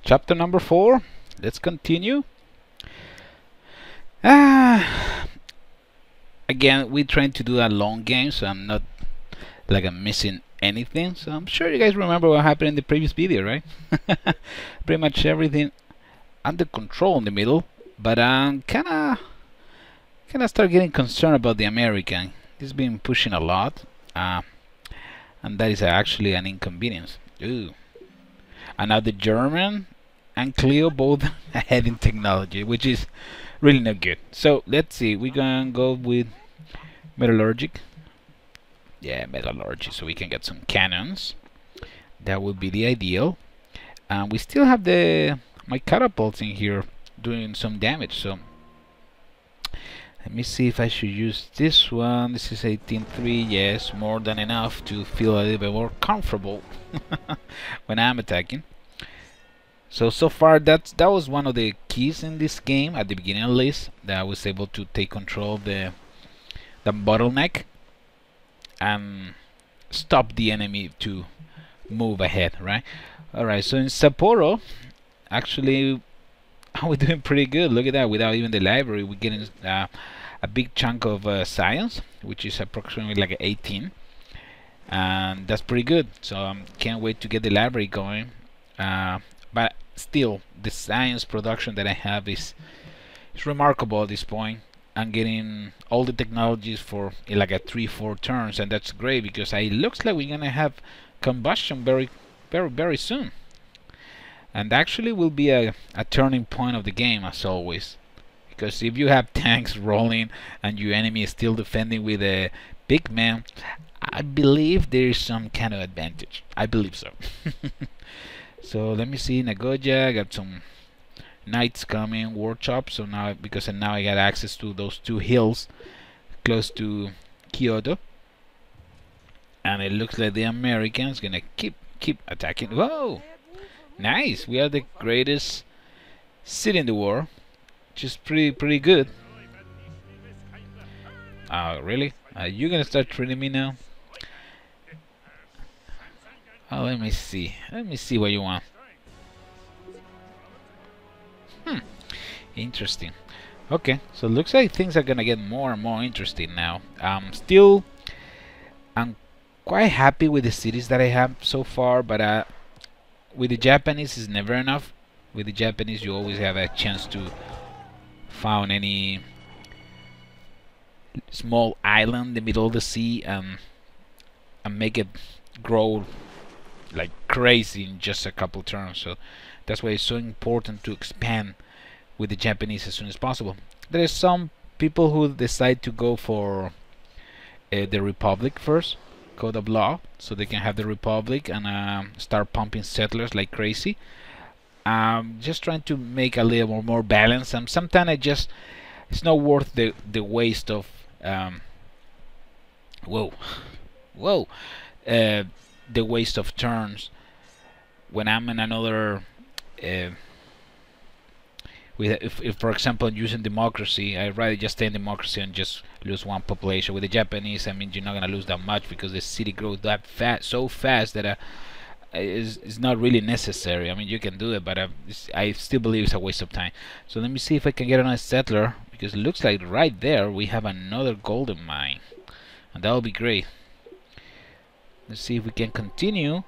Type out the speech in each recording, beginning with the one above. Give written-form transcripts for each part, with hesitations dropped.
chapter number 4. Let's continue. Again, we're trying to do a long game, so I'm not like I'm missing anything. So I'm sure you guys remember what happened in the previous video, right? Pretty much everything under control in the middle, but I'm kinda start getting concerned about the American. He's been pushing a lot, and that is actually an inconvenience. Ooh. And now the German and Clio both ahead in technology, which is really not good. So let's see, we're gonna go with metallurgic. Yeah, metallurgy, so we can get some cannons. That would be the ideal. And we still have my catapults in here doing some damage. So let me see if I should use this one. This is 18.3. Yes, more than enough to feel a little bit more comfortable when I'm attacking. So far that was one of the keys in this game at the beginning at least, that I was able to take control of the bottleneck and stop the enemy to move ahead, right? Alright, so in Sapporo, actually we're doing pretty good. Look at that, without even the library we're getting a big chunk of science, which is approximately like 18, and that's pretty good. So can't wait to get the library going. But still, the science production that I have is remarkable at this point. I'm getting all the technologies for like a 3-4 turns, and that's great because it looks like we're gonna have combustion very soon. And actually will be a turning point of the game, as always, because if you have tanks rolling and your enemy is still defending with a big man, I believe there is some kind of advantage. I believe so. So let me see, Nagoya, I got some knights coming, workshop. So now, because now I got access to those 2 hills close to Kyoto, and it looks like the Americans gonna keep attacking. Whoa, nice! We are the greatest city in the world, which is pretty good. Really? You're gonna start treating me now? Oh, let me see what you want. Interesting. Okay, so it looks like things are gonna get more and more interesting now. Still, I'm quite happy with the cities that I have so far, but with the Japanese is never enough. With the Japanese, you always have a chance to find any small island in the middle of the sea and make it grow like crazy in just a couple turns. So that's why it's so important to expand with the Japanese as soon as possible. There are some people who decide to go for the Republic first, code of law, so they can have the Republic and start pumping settlers like crazy. Just trying to make a little more balance, and sometimes it's not worth the waste of the waste of turns when I'm in another if for example using democracy, I'd rather just stay in democracy and just lose 1 population. With the Japanese, I mean, you're not gonna lose that much because the city grows that so fast that is not really necessary. I mean, you can do it, but I still believe it's a waste of time. So let me see if I can get another settler, because it looks like right there we have another golden mine, and that will be great. Let's see if we can continue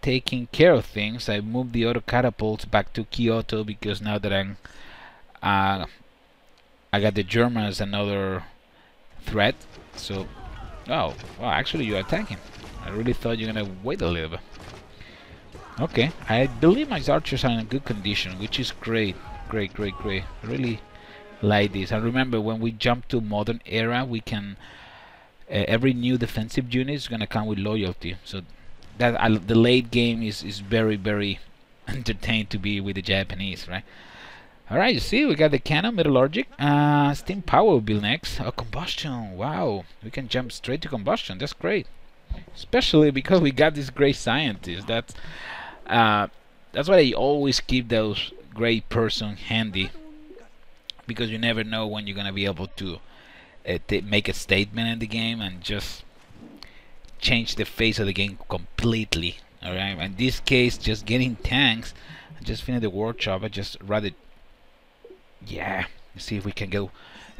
taking care of things. I moved the auto catapults back to Kyoto because now that I got the Germans another threat. So, well, actually you're attacking. I really thought you're gonna wait a little bit. Okay, I believe my archers are in good condition, which is great. I really like this. And remember, when we jump to modern era, we can every new defensive unit is gonna come with loyalty. So that the late game is very entertained to be with the Japanese, right? Alright, you see, we got the cannon, metallurgic, steam power will be next. Oh, combustion, wow, we can jump straight to combustion. That's great, especially because we got this great scientist. That's why I always keep those great person handy, because you never know when you're gonna be able to make a statement in the game and just change the face of the game completely. Alright, in this case, just getting tanks I just finished the workshop. I just rather, yeah. Let's see if we can get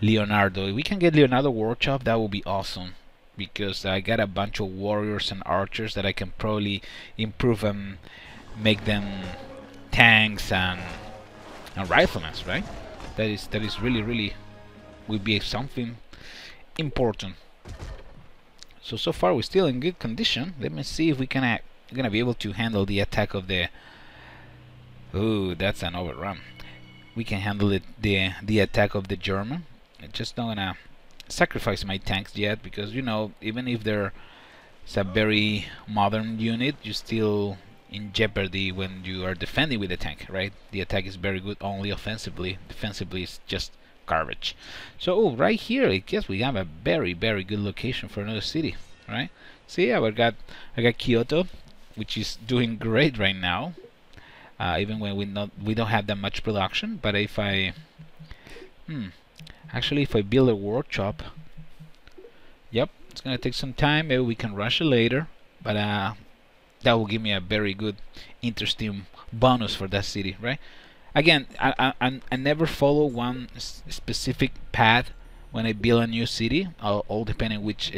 Leonardo. If we can get Leonardo workshop, that would be awesome. Because I got a bunch of warriors and archers that I can probably improve and make them tanks and riflemen, right? That is really would be something important. So far we're still in good condition. Let me see if we can gonna be able to handle the attack of the. Ooh, that's an overrun. We can handle it the attack of the German. I'm just not gonna sacrifice my tanks yet, because you know, even if they're a very modern unit, you're still in jeopardy when you are defending with the tank, right? The attack is very good only offensively. Defensively is just garbage. So right here, I guess we have a very good location for another city, right? See, I got Kyoto, which is doing great right now, even when we don't have that much production. But if I actually, if I build a workshop, yep, it's gonna take some time. Maybe we can rush it later, but that will give me a very good, interesting bonus for that city, right? Again, I never follow one specific path when I build a new city, all depending which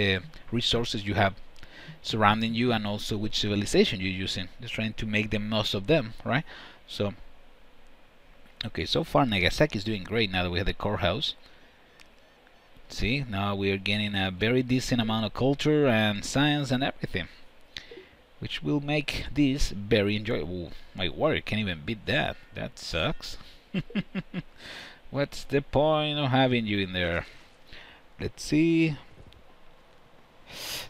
resources you have surrounding you and also which civilization you're using. Just trying to make the most of them, right? So, okay, so far Nagasaki is doing great now that we have the courthouse. See, now we are getting a very decent amount of culture and science and everything, which will make this very enjoyable. My warrior can't even beat that. That sucks. What's the point of having you in there? Let's see.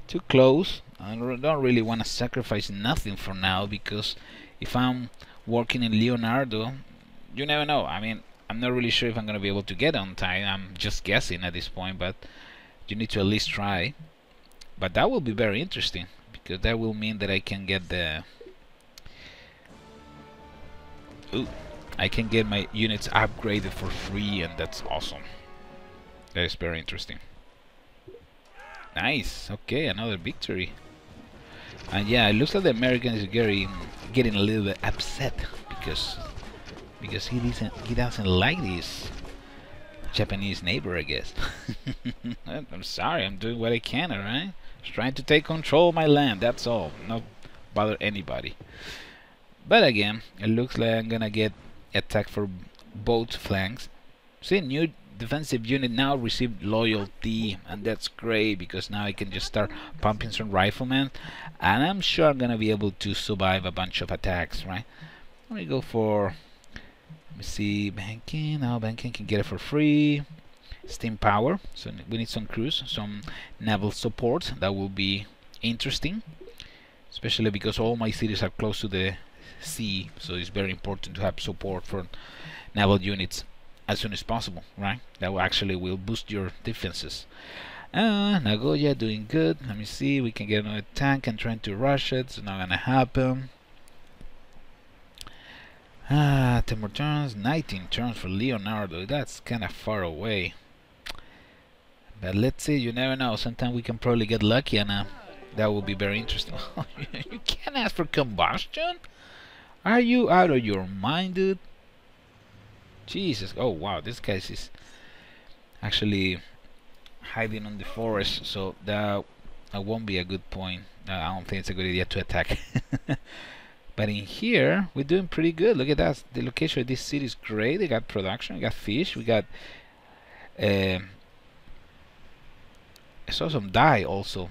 Too close. I don't really want to sacrifice nothing for now, because if I'm working in Leonardo, you never know. I mean, I'm not really sure if I'm going to be able to get on time. I'm just guessing at this point, but you need to at least try. But that will be very interesting, because that will mean that I can get the... Ooh, I can get my units upgraded for free, and that's awesome. That is very interesting. Nice. Okay, another victory. And yeah, it looks like the Americans are getting a little bit upset because he doesn't like this Japanese neighbor, I guess. I'm sorry, I'm doing what I can, alright? Just trying to take control of my land, that's all. Not bother anybody. But again, it looks like I'm gonna get attacked for both flanks. See, new defensive unit now received loyalty, and that's great, because now I can just start pumping some riflemen, and I'm sure I'm gonna be able to survive a bunch of attacks, right? Let me go for, let me see, banking. Now banking can get it for free. Steam power, so we need some crews, some naval support. That will be interesting, especially because all my cities are close to the sea, so it's very important to have support for naval units as soon as possible, right? That will boost your defenses. Nagoya doing good. Let me see, we can get another tank and trying to rush it. It's not gonna happen. 10 more turns, 19 turns for Leonardo. That's kind of far away. But let's see, you never know. Sometimes we can probably get lucky, and that will be very interesting. You can't ask for combustion? Are you out of your mind, dude? Jesus. Oh wow, this guy is actually hiding on the forest, so that won't be a good point. I don't think it's a good idea to attack. But in here, we're doing pretty good. Look at that. The location of this city is great. They got production, we got fish, we got I saw some dye also.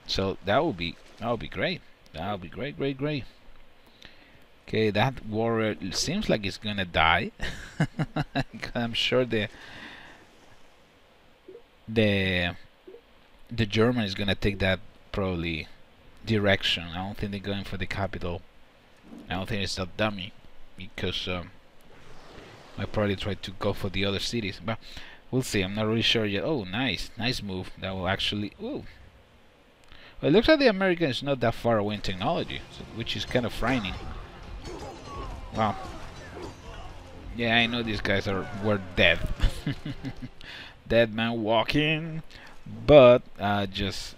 So that would be great. That would be great. Okay, that warrior seems like it's gonna die. I'm sure the German is gonna take that probably direction. I don't think they're going for the capital. I don't think it's a dummy, because I probably try to go for the other cities, but we'll see. I'm not really sure yet. Oh, nice move. That will actually. Ooh. Well, it looks like the American is not that far away in technology, so, which is kind of frightening. Wow. Yeah, I know these guys were dead. Dead man walking, but just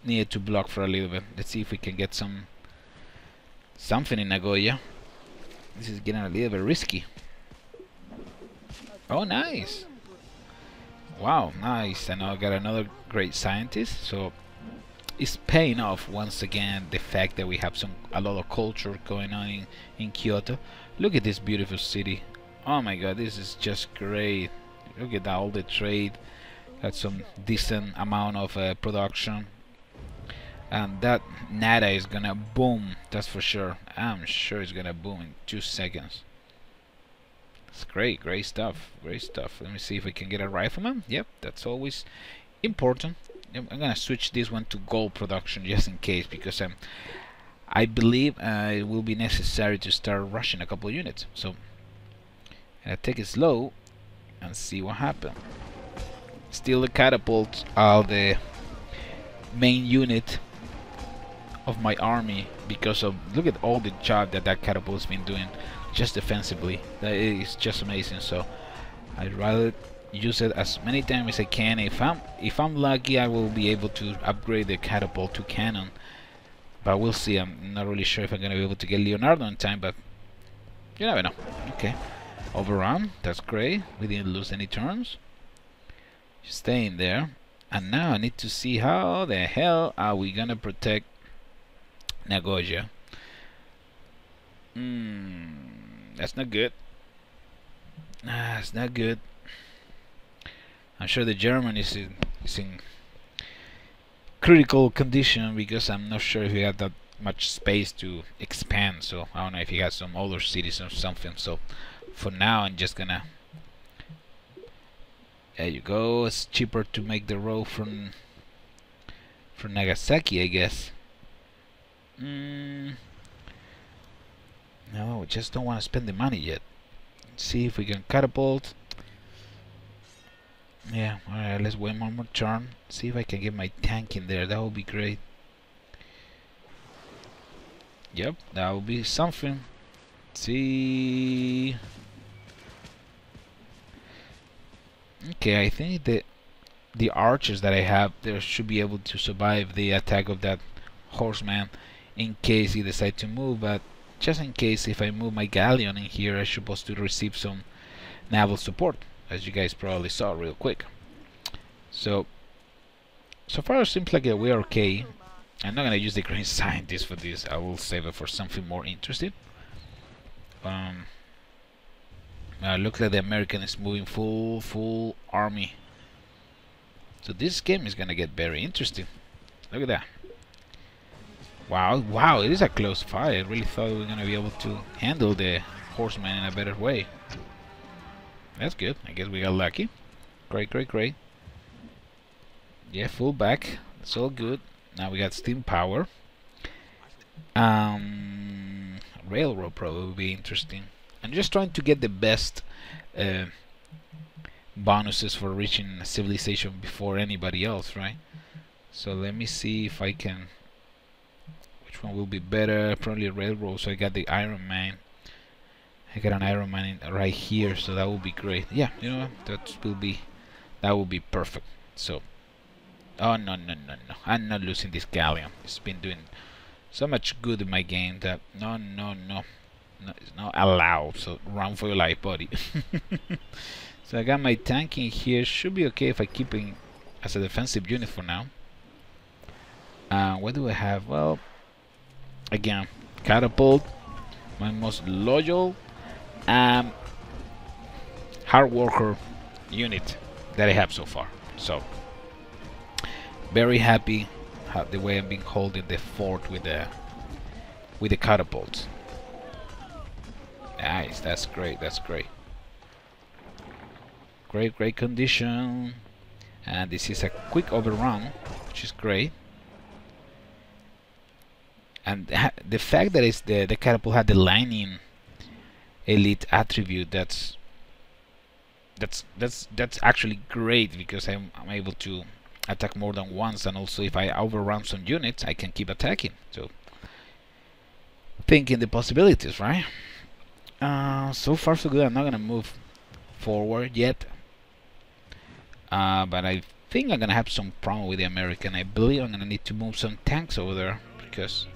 needed to block for a little bit. Let's see if we can get something in Nagoya. This is getting a little bit risky. Oh, nice. Wow, nice. And I got another great scientist. So it's paying off once again, the fact that we have a lot of culture going on in Kyoto. Look at this beautiful city. Oh my god, this is just great. Look at that, all the trade. Got some decent amount of production. And that nada is gonna boom, that's for sure. I'm sure it's gonna boom in 2 seconds. It's great, great stuff, great stuff. Let me see if we can get a rifleman. Yep, that's always important. I'm gonna switch this one to gold production just in case, because I believe it will be necessary to start rushing a couple of units. So I take it slow and see what happens. Still, the catapults are the main unit of my army, because of, look at all the job that catapult's been doing just defensively. That is just amazing. So I'd rather use it as many times as I can. If I'm lucky, I will be able to upgrade the catapult to cannon, but we'll see. I'm not really sure if I'm gonna be able to get Leonardo in time, but you never know. Okay, overrun, that's great. We didn't lose any turns. Staying there. And now I need to see how the hell are we gonna protect Nagoya. That's not good. It's not good. I'm sure the German is in critical condition, because I'm not sure if he had that much space to expand. So I don't know if he has some other cities or something. So for now, I'm just gonna. There you go. It's cheaper to make the road from Nagasaki, I guess. No, we just don't want to spend the money yet. Let's see if we can catapult. Yeah, alright, let's wait one more turn. See if I can get my tank in there. That would be great. Yep, that would be something. See. Okay, I think the archers that I have there should be able to survive the attack of that horseman in case he decides to move. But just in case, if I move my galleon in here, I'm supposed to receive some naval support, as you guys probably saw real quick. So far it seems like we're okay. I'm not gonna use the green scientist for this. I will save it for something more interesting. Looks like the American is moving full army. So this game is gonna get very interesting. Look at that. Wow, it is a close fight. I really thought we were gonna be able to handle the horseman in a better way. That's good. I guess we got lucky. Great. Yeah, full back. It's all good. Now we got steam power. Railroad probably will be interesting. I'm just trying to get the best bonuses for reaching civilization before anybody else, right? So let me see if I can. Which one will be better? Probably railroad. So I got the Iron Man. I got an Iron Man right here, so that will be great. Yeah, you know what? That will be perfect. So, oh no! I'm not losing this galleon. It's been doing so much good in my game that no, it's not allowed. So run for your life, buddy. So I got my tank in here. Should be okay if I keep it as a defensive unit for now. What do I have? Well, again, catapult, my most loyal hard worker unit that I have so far. So very happy the way I've been holding the fort with the catapults. Nice, that's great. Great condition. And this is a quick overrun, which is great. And the fact that it's the catapult had the lightning elite attribute, that's actually great, because I'm able to attack more than once, and also if I overrun some units, I can keep attacking. So thinking the possibilities, right? So far so good. I'm not gonna move forward yet, but I think I'm gonna have some problem with the American. I believe I'm gonna need to move some tanks over there, because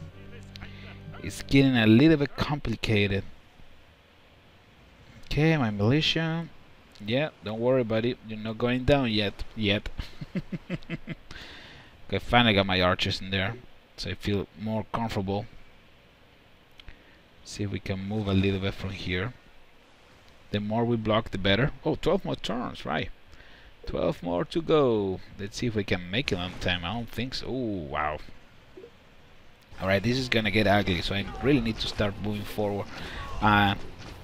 it's getting a little bit complicated. Okay, my militia. Yeah, don't worry, buddy. You're not going down yet. Okay, finally got my archers in there, so I feel more comfortable. See if we can move a little bit from here. The more we block, the better. Oh, 12 more turns, right? 12 more to go. Let's see if we can make it on time. I don't think so. Oh, wow. Alright, this is gonna get ugly, so I really need to start moving forward.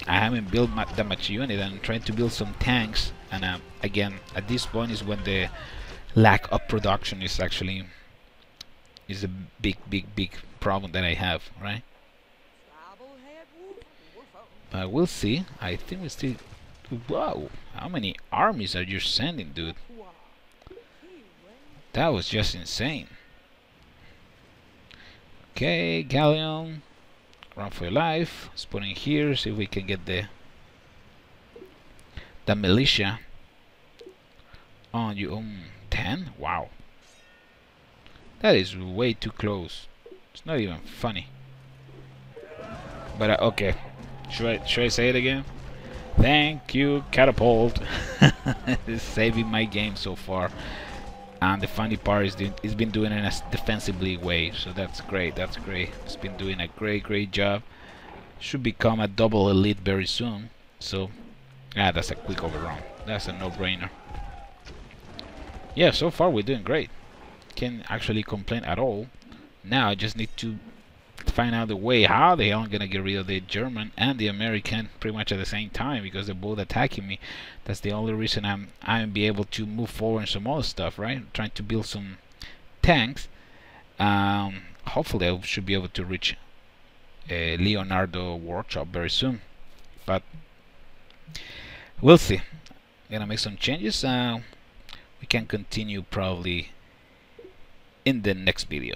I haven't built that much unit. I'm trying to build some tanks, and again, at this point is when the lack of production is actually a big problem that I have, right? We'll see. I think we still. Wow, how many armies are you sending, dude? That was just insane. Okay, galleon, run for your life. Let's put in here. See if we can get the militia on you. 10? Wow, that is way too close. It's not even funny. But okay, should I say it again? Thank you, catapult. It's saving my game so far. And the funny part is it's been doing it in a defensively way, so that's great. That's great. It's been doing a great job. Should become a double elite very soon. So, that's a quick overrun. That's a no-brainer. Yeah, so far we're doing great. Can't actually complain at all. Now I just need to find out the way how the hell I'm gonna get rid of the German and the American pretty much at the same time, because they're both attacking me. That's the only reason I'm be able to move forward in some other stuff, right? I'm trying to build some tanks. Hopefully I should be able to reach a Leonardo workshop very soon, but we'll see. I'm gonna make some changes. We can continue probably in the next video.